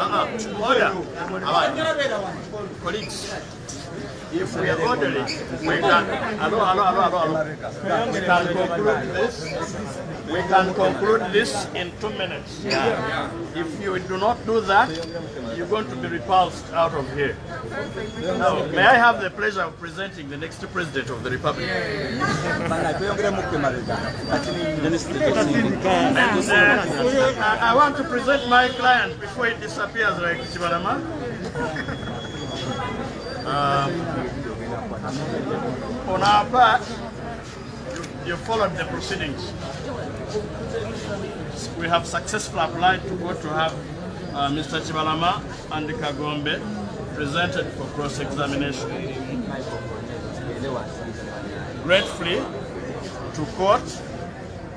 Order. Colleagues, if we are orderly, we can. We can conclude this in 2 minutes. Yeah. If you do not do that, you're going to be repulsed out of here. Now, may I have the pleasure of presenting the next President of the Republic? And, I want to present my client before it disappears like Chibalama. On our part, you followed the proceedings. We have successfully applied to go to have Mr. Chibalama and Kagombe presented for cross-examination. Gratefully, to court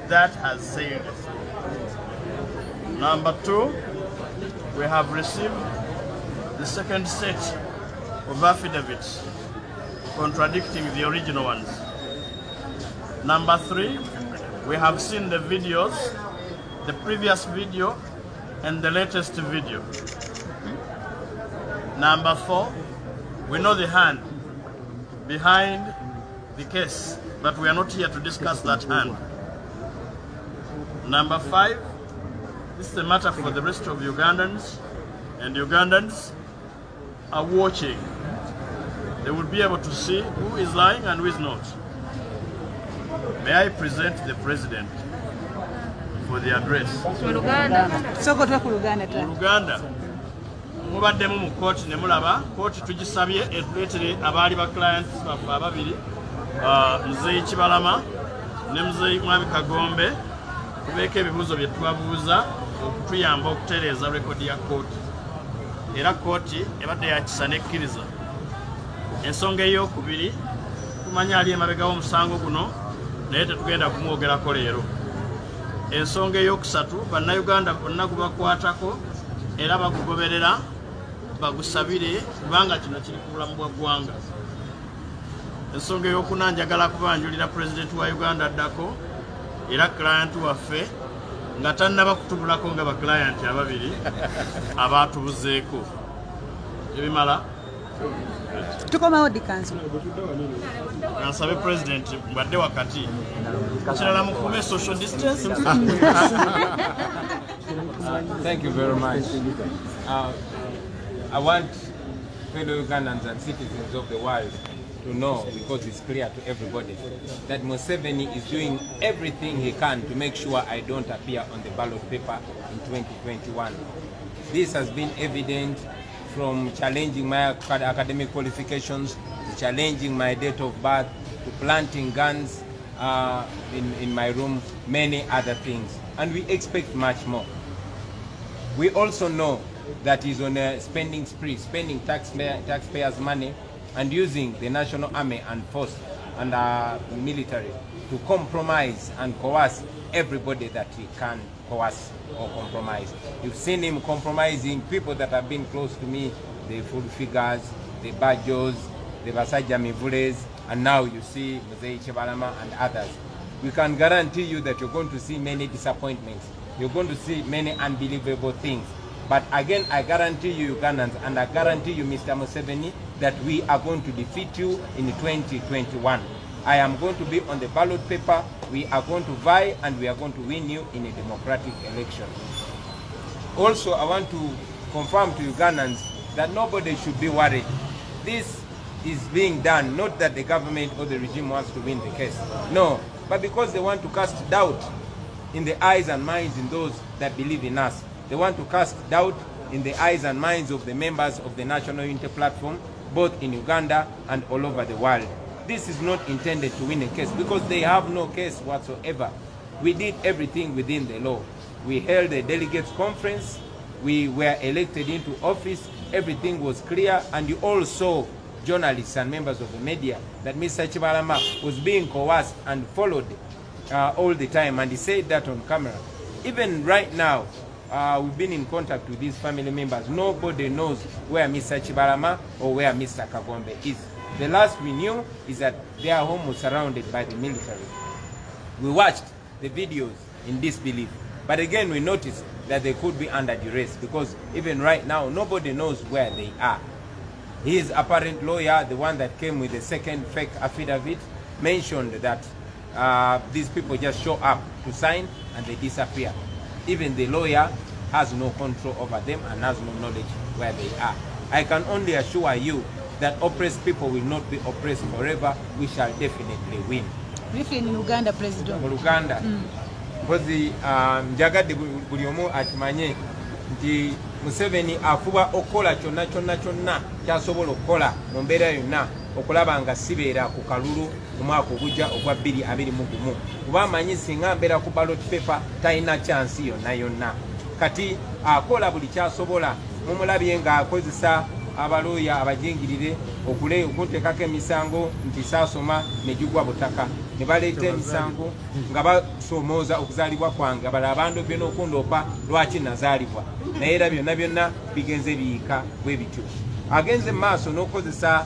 that has said. Number 2, we have received the second set of affidavits contradicting the original ones. Number 3, we have seen the videos, the previous video and the latest video. Number 4, we know the hand behind the case, but we are not here to discuss that hand. Number 5, this is a matter for the rest of Ugandans, and Ugandans are watching. They will be able to see who is lying and who is not. May I present the President for the address? Uganda. Mubaddemu mu court ne mulaba court tugisabye etuleetere abaali ba clients baffe ababiri Mzee Chibalama ne Mzee Mwami Kagombe kubeeko ebibuuzo bye twabuuza okutuyamba okutereeza rekodi ya kooti. Era kooti ebadde yakisa nekkiriza. Ensonga ey'okubiri tumanya ali emabega w'omusango guno naye tetugenda kumwogerako leero. Ensonga ey'okusatu bannayuganda bonna gubakwatako era bagugoberera bagusabire kubanga kino kiri ku bulamu bwa ggwanga. Ensonga ey'okuna njagala kubanjulira President wa Uganda addako era client waffe nga tannaba kutubulako nga ba client ababiri abaatubuzeeko. Ebimala tukomawo dikanso nsabe President mbadde wakati kirala mukume social distance. Thank you very much. I want fellow Ugandans and citizens of the world to know, because it's clear to everybody, that Museveni is doing everything he can to make sure I don't appear on the ballot paper in 2021. This has been evident from challenging my academic qualifications, to challenging my date of birth, to planting guns in my room, many other things. And we expect much more. We also know that he's on a spending spree, spending taxpayers' money and using the National Army and Force and military to compromise and coerce everybody that he can coerce or compromise. You've seen him compromising people that have been close to me, the full figures, the Bajos, the Basaja Mivules, and now you see Mzee Chibalama and others. We can guarantee you that you're going to see many disappointments. You're going to see many unbelievable things. But again, I guarantee you Ugandans, and I guarantee you Mr. Museveni, that we are going to defeat you in 2021. I am going to be on the ballot paper, we are going to vie, and we are going to win you in a democratic election. Also, I want to confirm to Ugandans that nobody should be worried. This is being done, not that the government or the regime wants to win the case. No, but because they want to cast doubt in the eyes and minds in those that believe in us. They want to cast doubt in the eyes and minds of the members of the National Unity Platform, both in Uganda and all over the world. This is not intended to win a case because they have no case whatsoever. We did everything within the law. We held a delegates conference, we were elected into office, everything was clear, and you all saw, journalists and members of the media, that Mr. Chibalama was being coerced and followed all the time, and he said that on camera. Even right now, we've been in contact with these family members. Nobody knows where Mr. Chibalama or where Mr. Kagombe is. The last we knew is that their home was surrounded by the military. We watched the videos in disbelief. But again, we noticed that they could be under duress, because even right now, nobody knows where they are. His apparent lawyer, the one that came with the second fake affidavit, mentioned that these people just show up to sign and they disappear. Even the lawyer has no control over them and has no knowledge where they are. I can only assure you that oppressed people will not be oppressed forever. We shall definitely win. Briefly in Uganda, President. Uganda. Because njagadde buli omu akimanye nti Museveni afuba okola kyonna kyasobola okukola mu mbeera yonna okulaba nga sibeera ku kalulu mu mwaka ogujja ogwa 2021 kuba amanyi singa mbeera ku ballot paper talina chansi yonna kati akola buli kyasobola mumulabye nga akozesa abalooya abajingirire okuteekako emisango nti saasoma ne gigwa butaka ne baleeta emisango nga basomooza okuzaalibwa kwange abala abandobye n'okundoopa lwaki nazaalibwa naye era byonna bigenze biyiika bwe bityo agenze mu maaso n'okozesa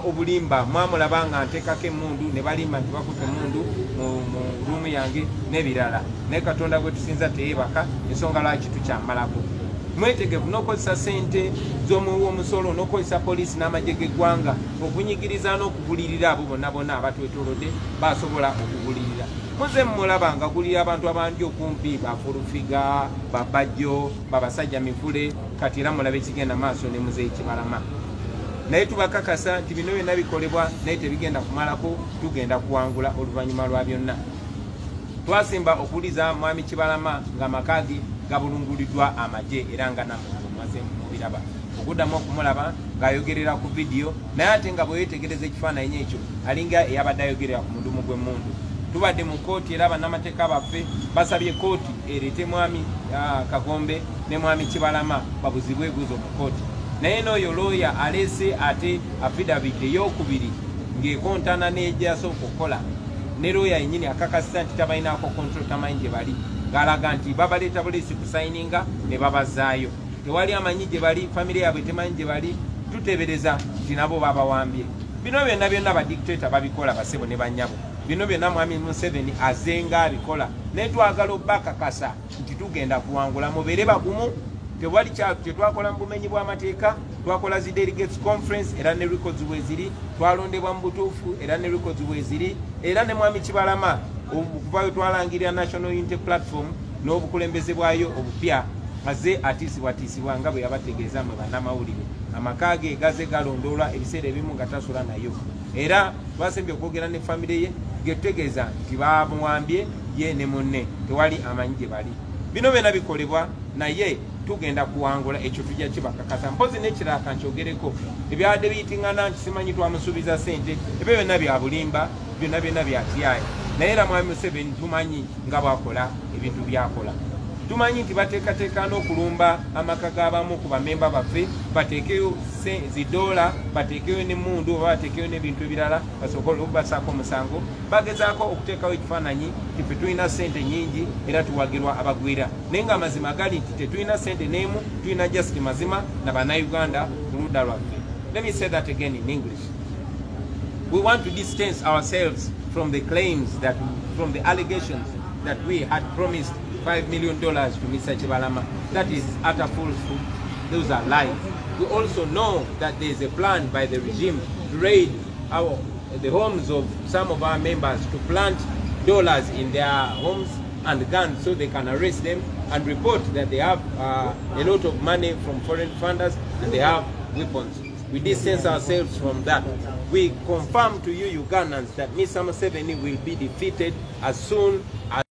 obulimba mwamulaba nga nteekako emmundu ne balimba nti bakuta emmundu mu ruumu yange n'ebirala naye katonda gwe tusinza teyeebaka ensonga lwaki tukyamalako mwetegefu n'okozesa sente z'omusolo n'okozesa poliisi n'amagye g'eggwanga okunyigiriza n'okugulirira abo bonna abatwetoolodde basobola okugulirira muze mulaba nga gulira abantu abandi okumpi bafulufiga babajjo babasajja mivule kati era mulabe ekigenda maaso ne Muzeeyi Kibalama naye tubakakasa nti bino byonna bikolebwa naye tebigenda kumalako tugenda kuwangula oluvannyuma lwa byonna twasimba okuliza mwami Kibalama nga makagi gabulunguliddwa amagye era nga namaze mubiraba okuddamu okumulaba ng'ayogerera ku vidiyo naye ate nga bweyetegereza ekifaananyi ekyo alinga eyabadde ayogerera ku mudumu gw'emmundu tubadde mu kooti era bannamateeka baffe basabye kooti ereete mwami Kagombe ne mwami Kibalama babuzibwe ebibuuzo mu kooti naye n'oyo looya aleese ate affidavit ey'okubiri ng'ekontana n'egyasooka okukola ne looya yennyini akakasisa nti tabalinaako control tamanyi gye bali ng'alaga nti babaleeta buliisi kusayininga ne babazaayo tewali amanyi gye bali famire yaabwe temanyi gye bali tuteebereza nti nabo babawambye bino byonna badictator babikola basebo ne bannyabo bino byonna mwami Museveni azenga abikola naye twagala obbakakasa nti tugenda kuwangula mubeere bagumu tewali tetwakola mu bumenyi bw'amateeka twakola zi delegates conference era ne records bweziri twalondebwa mu butuufu era ne records bweziri era ne mwami Kibalama okuvayo twalangirira National Unity Platform n'obukulembeze bwayo obupya maze atiisibwatiisibwa nga bwe yabategeeza mwe bannamawulire amaka ge gaze galondoolwa ebiseera ebimu nga tasula nayo era twasembye okwogera ne famire ye getutegeeza nti bamuwambye ye ne munne tewali amanyi gye bali bino byonna bikolebwa naye tugenda kuwangula ekyo tujja kibakakasa mpozi n'ekirala kankyogereko ebyabadde biyitingana nti simanyi twamusuubiza sente ebyo byonna bya bulimba byonna bya TI naye era mwami Museveni tumanyi nga bwakola ebintu byakola tumanyi nti bateekateeka n'okulumba amaka g'abamu ku bamemba baffe bateekeyo $, bateekeyo n'emmundu oba bateekeyo n'ebintu ebirala basobole okubasaako omusango bagezaako okuteekawo ekifaananyi nti ffe tulina sente nnyingi era tuwagirwa abagwira naye nga amazima gali nti tetulina sente n'emu tulina just mazima na bannayuganda ku ludda lwaffe. Let me say that again in English. We want to distance ourselves from the claims from the allegations that we had promised $5 million to Mr. Kibalama. That is utter falsehood. Those are lies. We also know that there is a plan by the regime to raid the homes of some of our members to plant dollars in their homes and guns so they can arrest them and report that they have a lot of money from foreign funders and they have weapons. We distance ourselves from that. We confirm to you Ugandans that Mr. Museveni will be defeated as soon as